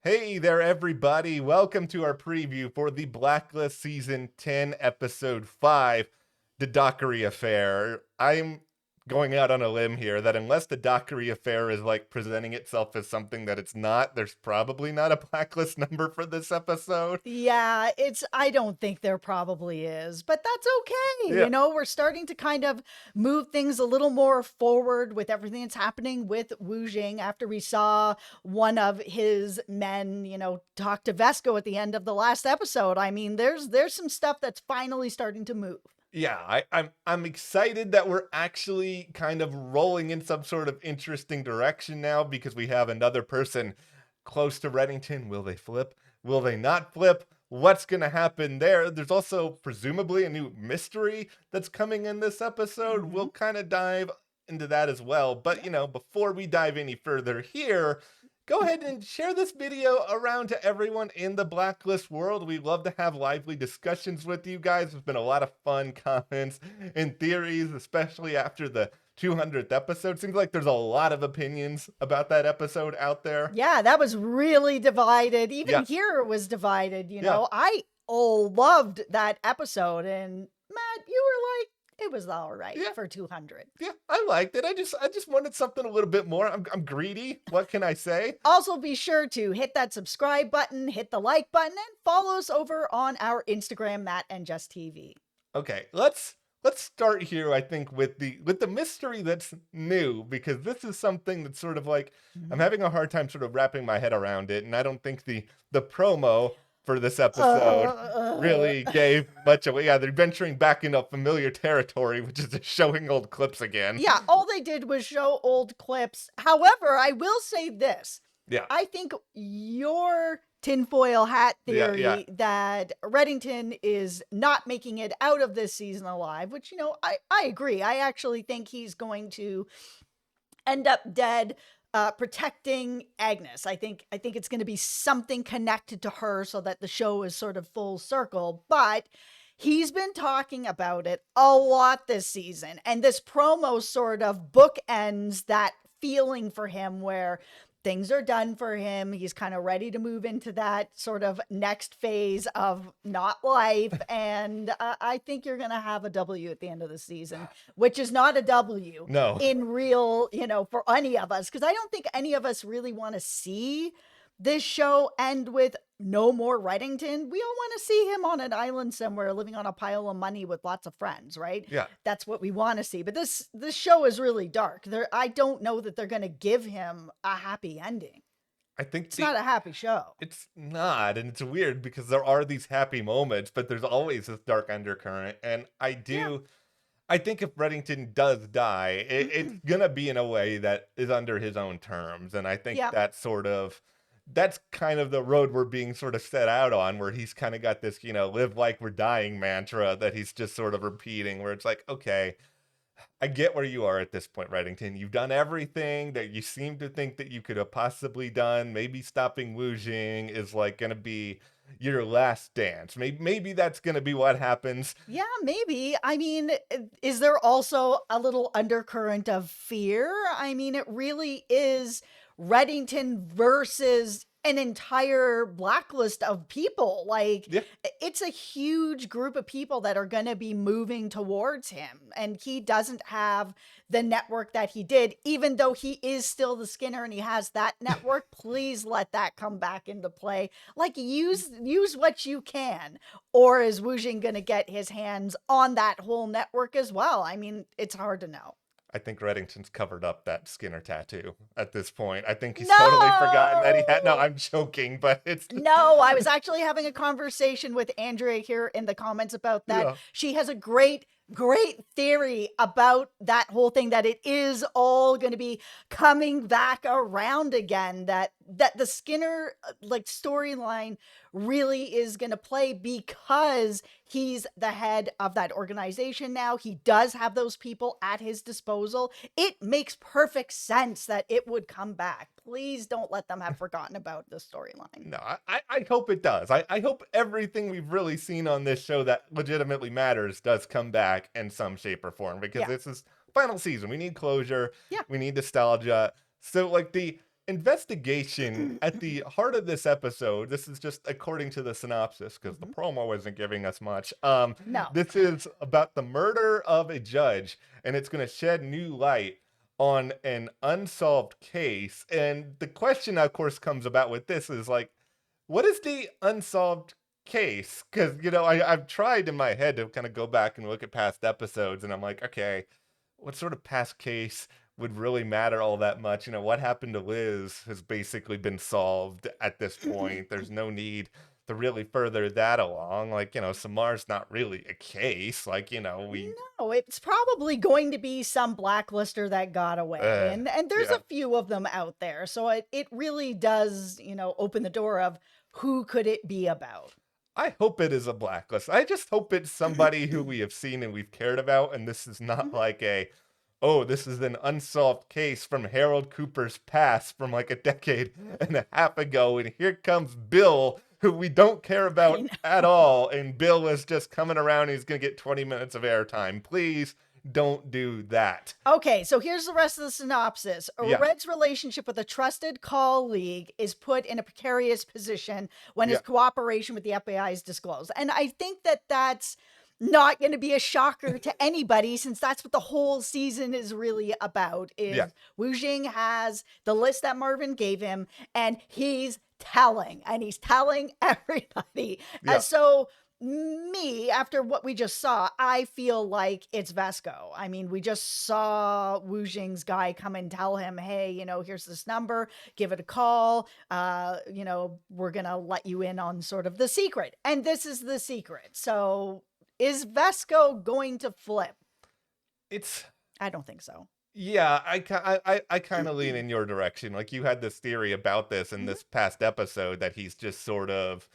Hey there, everybody. Welcome to our preview for the Blacklist Season 10, Episode 5, The Dockery Affair. I'm going out on a limb here that unless the Dockery Affair is like presenting itself as something that it's not, there's probably not a Blacklist number for this episode. Yeah, I don't think there probably is, but that's okay. Yeah. We're starting to kind of move things a little more forward with everything that's happening with Wujing after we saw one of his men, talk to Vesco at the end of the last episode. I mean, there's some stuff that's finally starting to move. Yeah, I'm excited that we're actually kind of rolling in some sort of interesting direction now because we have another person close to Reddington. Will they flip? Will they not flip? What's going to happen there? There's also presumably a new mystery that's coming in this episode. We'll kind of dive into that as well. But, before we dive any further here, go ahead and share this video around to everyone in the Blacklist world. We love to have lively discussions with you guys. There's been a lot of fun comments and theories, especially after the 200th episode. Seems like there's a lot of opinions about that episode out there. Yeah, that was really divided. Even here it was divided, I loved that episode, and Matt, you were like, it was all right for 200. Yeah, I liked it. I just wanted something a little bit more. I'm greedy. What can I say? Also, be sure to hit that subscribe button, hit the like button, and follow us over on our Instagram, Matt and Jess TV. Okay, let's start here. I think with the mystery that's new, because this is something that's sort of like I'm having a hard time sort of wrapping my head around it, and I don't think the promo for this episode really gave much away. Yeah, they're venturing back into familiar territory, which is showing old clips again. Yeah, all they did was show old clips. However, I will say this. Yeah. I think your tinfoil hat theory that Reddington is not making it out of this season alive, which, I agree. I actually think he's going to end up dead. Protecting Agnes. I think it's going to be something connected to her so that the show is sort of full circle, but he's been talking about it a lot this season, and this promo sort of bookends that feeling for him where things are done for him. He's kind of ready to move into that sort of next phase of not life. And I think you're going to have a W at the end of the season, which is not a W in real, for any of us. Because I don't think any of us really want to see this show end with no more Reddington. We all want to see him on an island somewhere living on a pile of money with lots of friends, right? Yeah. That's what we want to see. But this show is really dark. I don't know that they're going to give him a happy ending. I think it's not a happy show. It's not, and it's weird because there are these happy moments, but there's always this dark undercurrent. And I think if Reddington does die, it's gonna be in a way that is under his own terms. And I think that's kind of the road we're being sort of set out on, where he's kind of got this, live like we're dying mantra that he's just sort of repeating, where it's like, okay, I get where you are at this point, Reddington. You've done everything that you seem to think that you could have possibly done. Maybe stopping Wujing is like going to be your last dance. Maybe that's going to be what happens. Yeah, maybe. I mean, is there also a little undercurrent of fear? I mean, it really is Reddington versus an entire blacklist of people. Like, it's a huge group of people that are going to be moving towards him. And he doesn't have the network that he did, even though he is still the Skinner and he has that network. Please let that come back into play. Like, use what you can. Or is Wujing going to get his hands on that whole network as well? I mean, it's hard to know. I think Reddington's covered up that Skinner tattoo at this point. I think he's totally forgotten that he had. No, I'm joking, but it's. No, I was actually having a conversation with Andrea here in the comments about that. Yeah. She has a great theory about that whole thing, that it is all going to be coming back around again, that the Skinner storyline really is going to play because he's the head of that organization now. He does have those people at his disposal. It makes perfect sense that it would come back. Please don't let them have forgotten about the storyline. No, I hope it does. I hope everything we've really seen on this show that legitimately matters does come back in some shape or form, because this is final season. We need closure. Yeah. We need nostalgia. So investigation at the heart of this episode. This is just according to the synopsis, because the promo isn't giving us much. No. This is about the murder of a judge, and it's going to shed new light on an unsolved case. And the question, of course, comes about with this is like, what is the unsolved case? Because, you know, I've tried in my head to kind of go back and look at past episodes, and I'm like, okay, what sort of past case would really matter all that much? You know, what happened to Liz has basically been solved at this point. There's no need to really further that along. Like, you know, Samar's not really a case. Like, you know, No, it's probably going to be some blacklister that got away. And there's a few of them out there. So it really does, you know, open the door of who could it be about. I hope it is a blacklist. I just hope it's somebody who we have seen and we've cared about, and this is not like a, oh, this is an unsolved case from Harold Cooper's past from like a decade and a half ago, and here comes Bill, who we don't care about at all, and Bill is just coming around and he's going to get 20 minutes of airtime. Please don't do that. Okay, so here's the rest of the synopsis. Red's relationship with a trusted colleague is put in a precarious position when his cooperation with the FBI is disclosed. And I think that that's not going to be a shocker to anybody, since that's what the whole season is really about. Wujing has the list that Marvin gave him, and he's telling everybody. So me, after what we just saw, I feel like it's Vesco. I mean, we just saw Wujing's guy come and tell him, hey, you know, here's this number, give it a call. You know, we're going to let you in on sort of the secret. And this is the secret. So is Vesco going to flip? I don't think so. Yeah, I kind of lean in your direction. Like, you had this theory about this in this past episode that he's just sort of,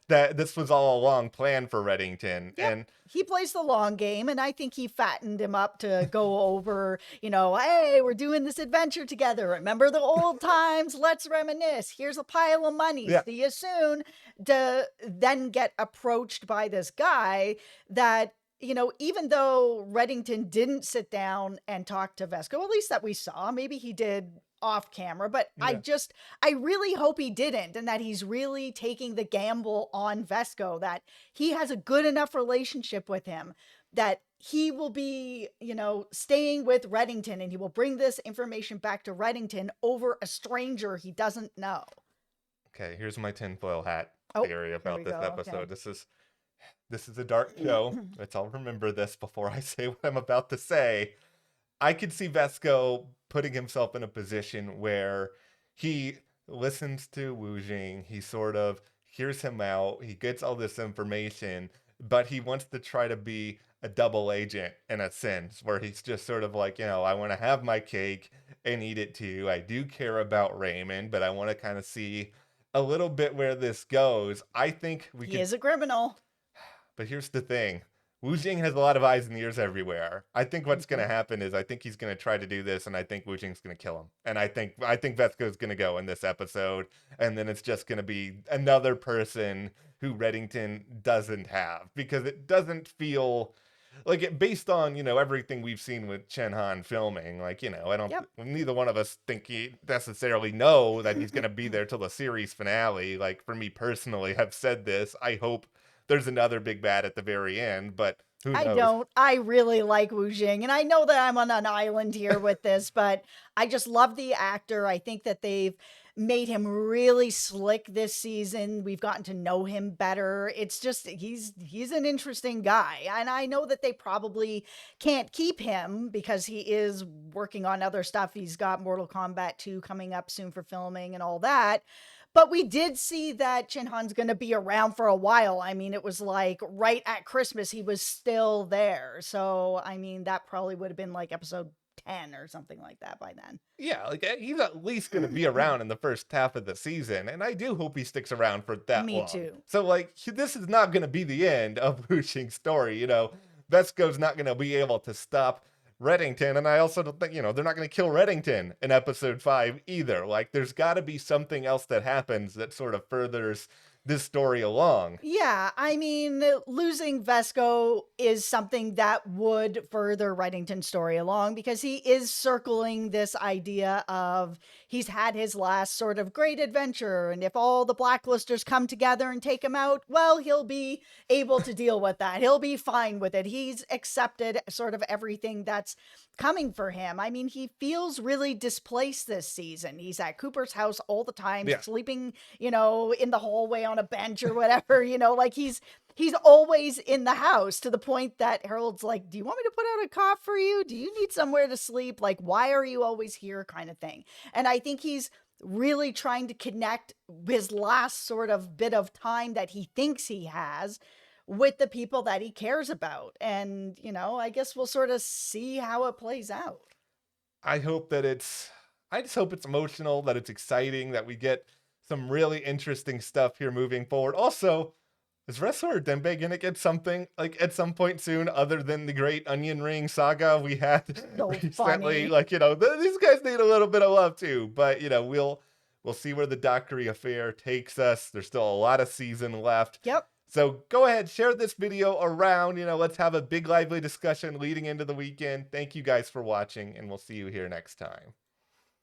that this was all along planned for Reddington. And he plays the long game, and I think he fattened him up to go over, you know, hey, we're doing this adventure together. Remember the old times? Let's reminisce. Here's a pile of money. See you soon. To then get approached by this guy that, you know, even though Reddington didn't sit down and talk to Vesco, at least that we saw, maybe he did off camera, but I really hope he didn't, and that he's really taking the gamble on Vesco, that he has a good enough relationship with him that he will be, you know, staying with Reddington, and he will bring this information back to Reddington over a stranger he doesn't know. Okay, here's my tinfoil hat theory about this episode. Okay. This is a dark show. Let's all remember this before I say what I'm about to say. I could see Vesco putting himself in a position where he listens to Wujing, he sort of hears him out, he gets all this information, but he wants to try to be a double agent in a sense, where he's just sort of like, you know, I want to have my cake and eat it too. I do care about Raymond, but I want to kind of see a little bit where this goes. I think he is a criminal. But here's the thing. Wujing has a lot of eyes and ears everywhere. I think what's going to happen is I think he's going to try to do this, and I think Wujing's going to kill him. And I think Vesco's going to go in this episode, and then it's just going to be another person who Reddington doesn't have, because it doesn't feel like it, based on, you know, everything we've seen with Chen Han filming. Like, you know, neither one of us think he necessarily know that he's going to be there till the series finale. Like, for me personally, I've said this, I hope there's another big bad at the very end, but who knows? I don't. I really like Wujing, and I know that I'm on an island here with this, but I just love the actor. I think that they've made him really slick this season. We've gotten to know him better. It's just, he's an interesting guy, and I know that they probably can't keep him because he is working on other stuff. He's got Mortal Kombat 2 coming up soon for filming and all that. But we did see that Chen Han's going to be around for a while. I mean, it was like right at Christmas, he was still there. So, I mean, that probably would have been like episode 10 or something like that by then. Yeah, like he's at least going to be around in the first half of the season. And I do hope he sticks around for that long. Me too. So, like, this is not going to be the end of Wujing's story. You know, Vesco's not going to be able to stop Reddington, and I also don't think, you know, they're not going to kill Reddington in episode 5 either. Like, there's got to be something else that happens that sort of furthers this story along. Yeah, I mean, losing Vesco is something that would further Reddington's story along, because he is circling this idea of he's had his last sort of great adventure, and if all the Blacklisters come together and take him out, well, he'll be able to deal with that. He'll be fine with it. He's accepted sort of everything that's coming for him. I mean, he feels really displaced this season. He's at Cooper's house all the time, sleeping, in the hallway on a bench or whatever, like he's always in the house, to the point that Harold's like, do you want me to put out a cot for you? Do you need somewhere to sleep? Like, why are you always here, kind of thing. And I think he's really trying to connect his last sort of bit of time that he thinks he has with the people that he cares about. And, I guess we'll sort of see how it plays out. I just hope it's emotional, that it's exciting, that we get some really interesting stuff here moving forward. Also, is Wrestler or Dembe gonna get something like at some point soon, other than the great onion ring saga we had recently? Funny. Like, these guys need a little bit of love too. But we'll see where the Dockery Affair takes us. There's still a lot of season left. Yep. So go ahead, share this video around. Let's have a big lively discussion leading into the weekend. Thank you guys for watching, and we'll see you here next time.